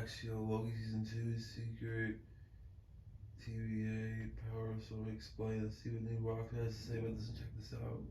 Axial, Loki Season 2, Secret, TVA, Power Soul Explain. Let's see what New Rock has to say about this and check this out.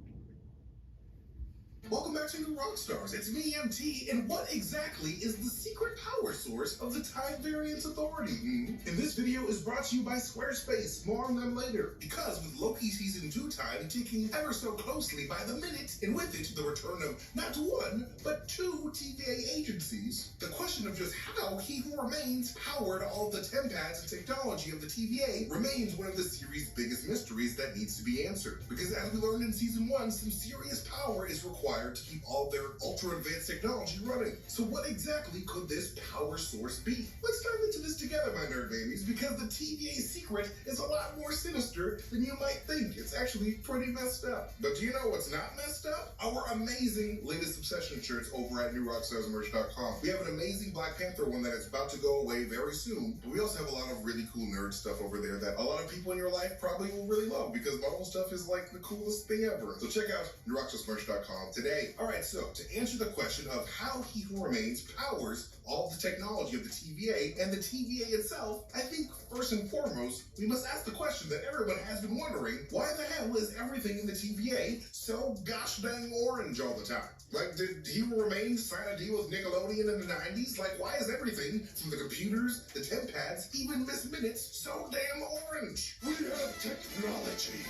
Welcome back to New Rockstars. It's me, MT, and what exactly is the secret power source of the Time Variance Authority? And this video is brought to you by Squarespace. More on them later. Because with Loki Season 2 time ticking ever so closely by the minute, and with it the return of not one, but two TVA agencies, the question of just how He Who Remains powered all the TemPads and technology of the TVA remains one of the series' biggest mysteries that needs to be answered. Because as we learned in Season 1, some serious power is required to keep all their ultra-advanced technology running. So what exactly could this power source be? Let's dive into this together, my nerd babies, because the TVA's secret is a lot more sinister than you might think. It's actually pretty messed up. But do you know what's not messed up? Our amazing latest Obsession shirts over at newrockstarsmerch.com. We have an amazing Black Panther one that is about to go away very soon, but we also have a lot of really cool nerd stuff over there that a lot of people in your life probably will really love, because Marvel stuff is like the coolest thing ever. So check out newrockstarsmerch.com today. Alright, so to answer the question of how He Who Remains powers all the technology of the TVA and the TVA itself, I think first and foremost, we must ask the question that everyone has been wondering: why the hell is everything in the TVA so gosh dang orange all the time? Like, did He Who Remains sign a deal with Nickelodeon in the 90s? Like, why is everything from the computers, the TemPads, even Miss Minutes so damn orange? We have technology.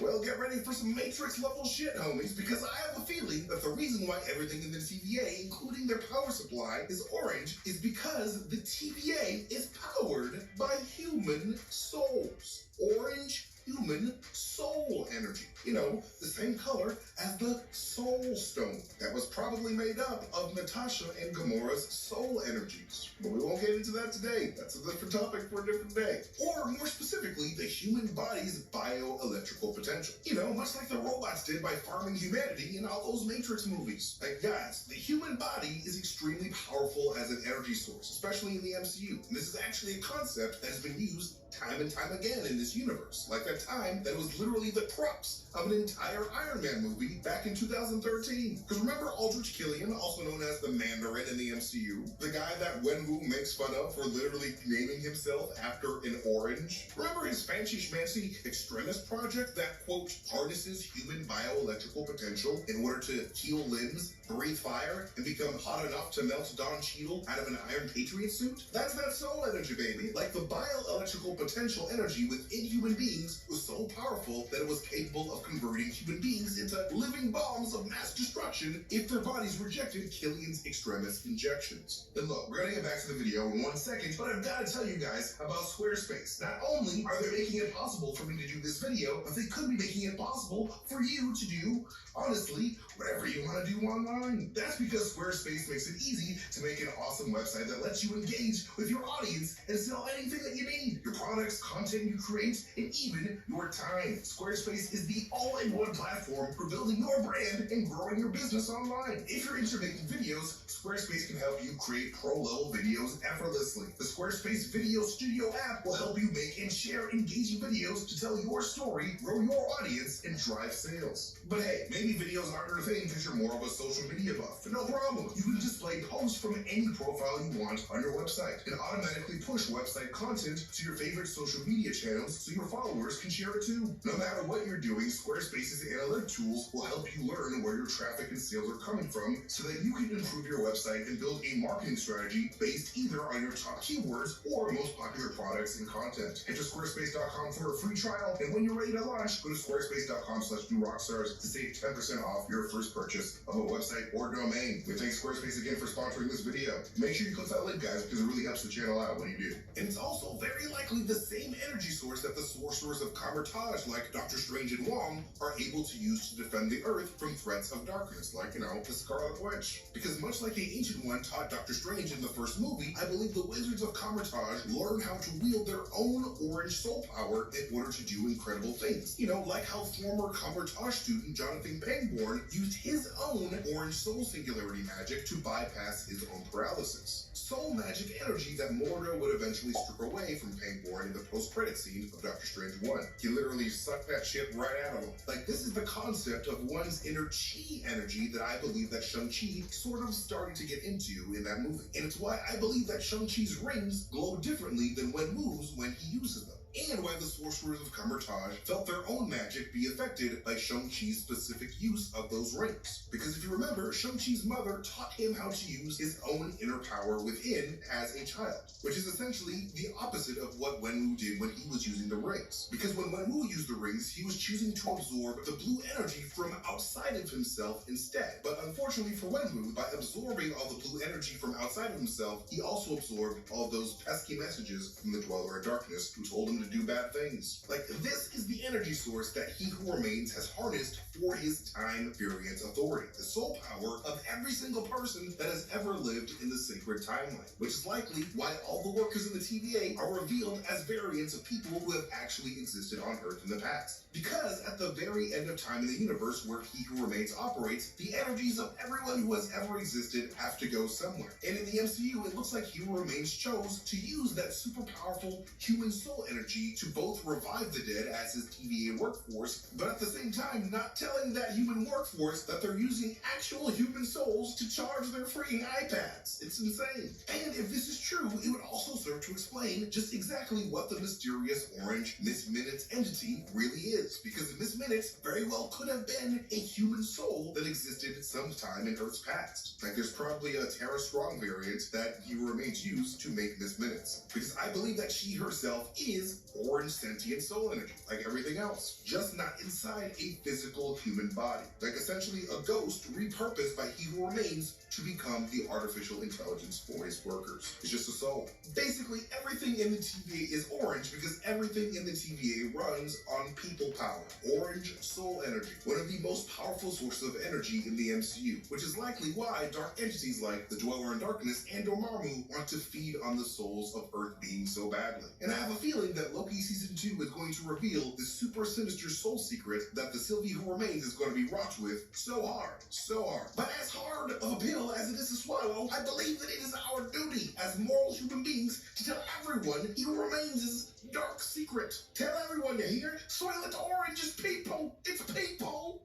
Well, get ready for some Matrix level shit, homies, because I have a feeling that the reason why everything in the TVA, including their power supply, is orange is because the TVA is powered by human souls. Orange human soul energy. You know, the same color as the Soul Stone that was probably made up of Natasha and Gamora's soul energies. But we won't get into that today. That's a different topic for a different day. Or more specifically, the human body's bioelectrical potential. You know, much like the robots did by farming humanity in all those Matrix movies. Like, guys, the human body is extremely powerful as an energy source, especially in the MCU. And this is actually a concept that has been used time and time again in this universe. Like that time that was literally the crux of an entire Iron Man movie back in 2013. Because remember Aldrich Killian, also known as the Mandarin in the MCU? The guy that Wenwu makes fun of for literally naming himself after an orange? Remember his fancy schmancy extremist project that, quote, harnesses human bioelectrical potential in order to heal limbs, breathe fire, and become hot enough to melt Don Cheadle out of an Iron Patriot suit? That's that soul energy, baby. Like, the bioelectrical potential energy within human beings was so powerful that it was capable of converting human beings into living bombs of mass destruction if their bodies rejected Killian's extremist injections. And look, we're gonna get back to the video in 1 second, but I've got to tell you guys about Squarespace. Not only are they making it possible for me to do this video, but they could be making it possible for you to do, honestly, whatever you want to do online. That's because Squarespace makes it easy to make an awesome website that lets you engage with your audience and sell anything that you need. Your products, content you create, and even your time. Squarespace is the all-in-one platform for building your brand and growing your business online. If you're into making videos, Squarespace can help you create pro-level videos effortlessly. The Squarespace Video Studio app will help you make and share engaging videos to tell your story, grow your audience, and drive sales. But hey, maybe videos aren't your thing because you're more of a social media buff. No problem. You can display posts from any profile you want on your website and automatically push website content to your favorite social media channels so your followers can share it too. No matter what you're doing, Squarespace's analytic tools will help you learn where your traffic and sales are coming from so that you can improve your website and build a marketing strategy based either on your top keywords or most popular products and content. Head to squarespace.com for a free trial, and when you're ready to launch, go to squarespace.com/newrockstars to save 10% off your first purchase of a website or domain. We thank Squarespace again for sponsoring this video. Make sure you click that link, guys, because it really helps the channel out when you do. And it's also very likely the same energy source that the sorcerers of Kamar-Taj, like Doctor Strange and Wong, are able to use to defend the Earth from threats of darkness, like, you know, the Scarlet Witch. Because much like the Ancient One taught Doctor Strange in the first movie, I believe the Wizards of Kamar-Taj learn how to wield their own orange soul power in order to do incredible things. You know, like how former Kamar-Taj student Jonathan Pangborn used his own orange soul singularity magic to bypass his own paralysis. soul magic energy that Mordo would eventually strip away from Pangborn in the post-credit scene of Doctor Strange 1. He literally sucked that shit right out of him. Like, this is the concept of one's inner chi energy that I believe that Shang-Chi sort of started to get into in that movie. And it's why I believe that Shang-Chi's rings glow differently than Wenwu's when he uses them. And why the sorcerers of Kamar-Taj felt their own magic be affected by Shang-Chi's specific use of those rings. Because if you remember, Shang-Chi's mother taught him how to use his own inner power within as a child, which is essentially the opposite of what Wenwu did when he was using the rings. Because when Wenwu used the rings, he was choosing to absorb the blue energy from outside of himself instead. But unfortunately for Wenwu, by absorbing all the blue energy from outside of himself, he also absorbed all those pesky messages from the Dweller in Darkness, who told him to do bad things. Like, this is the energy source that He Who Remains has harnessed for his time variance authority, the soul power of every single person that has ever lived in the sacred timeline, which is likely why all the workers in the TVA are revealed as variants of people who have actually existed on Earth in the past. Because at the very end of time in the universe where He Who Remains operates, the energies of everyone who has ever existed have to go somewhere. And in the MCU, it looks like He Who Remains chose to use that super powerful human soul energy to both revive the dead as his TVA workforce, but at the same time not telling that human workforce that they're using actual human souls to charge their freaking iPads. It's insane. And if this is true, it would also serve to explain just exactly what the mysterious orange Miss Minutes entity really is. Because Miss Minutes very well could have been a human soul that existed sometime in Earth's past. Like, there's probably a Tara Strong variant that He Who Remains used to make Miss Minutes. Because I believe that she herself is orange sentient soul energy, like everything else, just not inside a physical human body. Like, essentially a ghost repurposed by He Who Remains to become the artificial intelligence for his workers. It's just a soul. Basically, everything in the TVA is orange because everything in the TVA runs on people power. Orange soul energy, one of the most powerful sources of energy in the MCU, which is likely why dark entities like the Dweller in Darkness and Dormammu want to feed on the souls of Earth beings so badly. And I have a feeling that Loki Season 2 is going to reveal the super sinister soul secret that the Sylvie Who Remains is going to be rocked with so hard, so hard. But as hard of a pill as it is to swallow, I believe that it is our duty as moral human beings to tell everyone He Who Remains' dark secret. Tell everyone, you hear? Soylent Orange is people. It's people.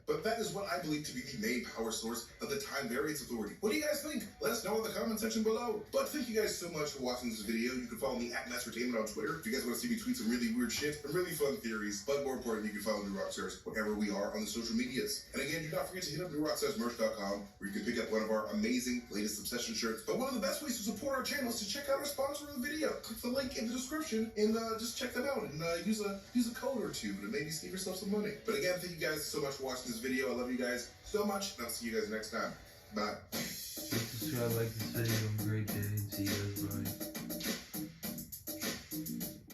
But that is what I believe to be the main power source of the Time Variance Authority. What do you guys think? Let us know in the comment section below. But thank you guys so much for watching this video. You can follow me at Mastertainment on Twitter if you guys want to see me tweet some really weird shit and really fun theories. But more importantly, you can follow New Rockstars wherever we are on the social medias. And again, do not forget to hit up newrockstarsmerch.com where you can pick up one of our amazing latest Obsession shirts. But one of the best ways to support our channel is to check out our sponsor of the video. Click the link in the description and just check them out and use a code or two to maybe save yourself some money. But again, thank you guys so much for watching this video. I love you guys so much, and I'll see you guys next time. Bye. Subscribe, like this video. Have a great day. See you guys. Bye.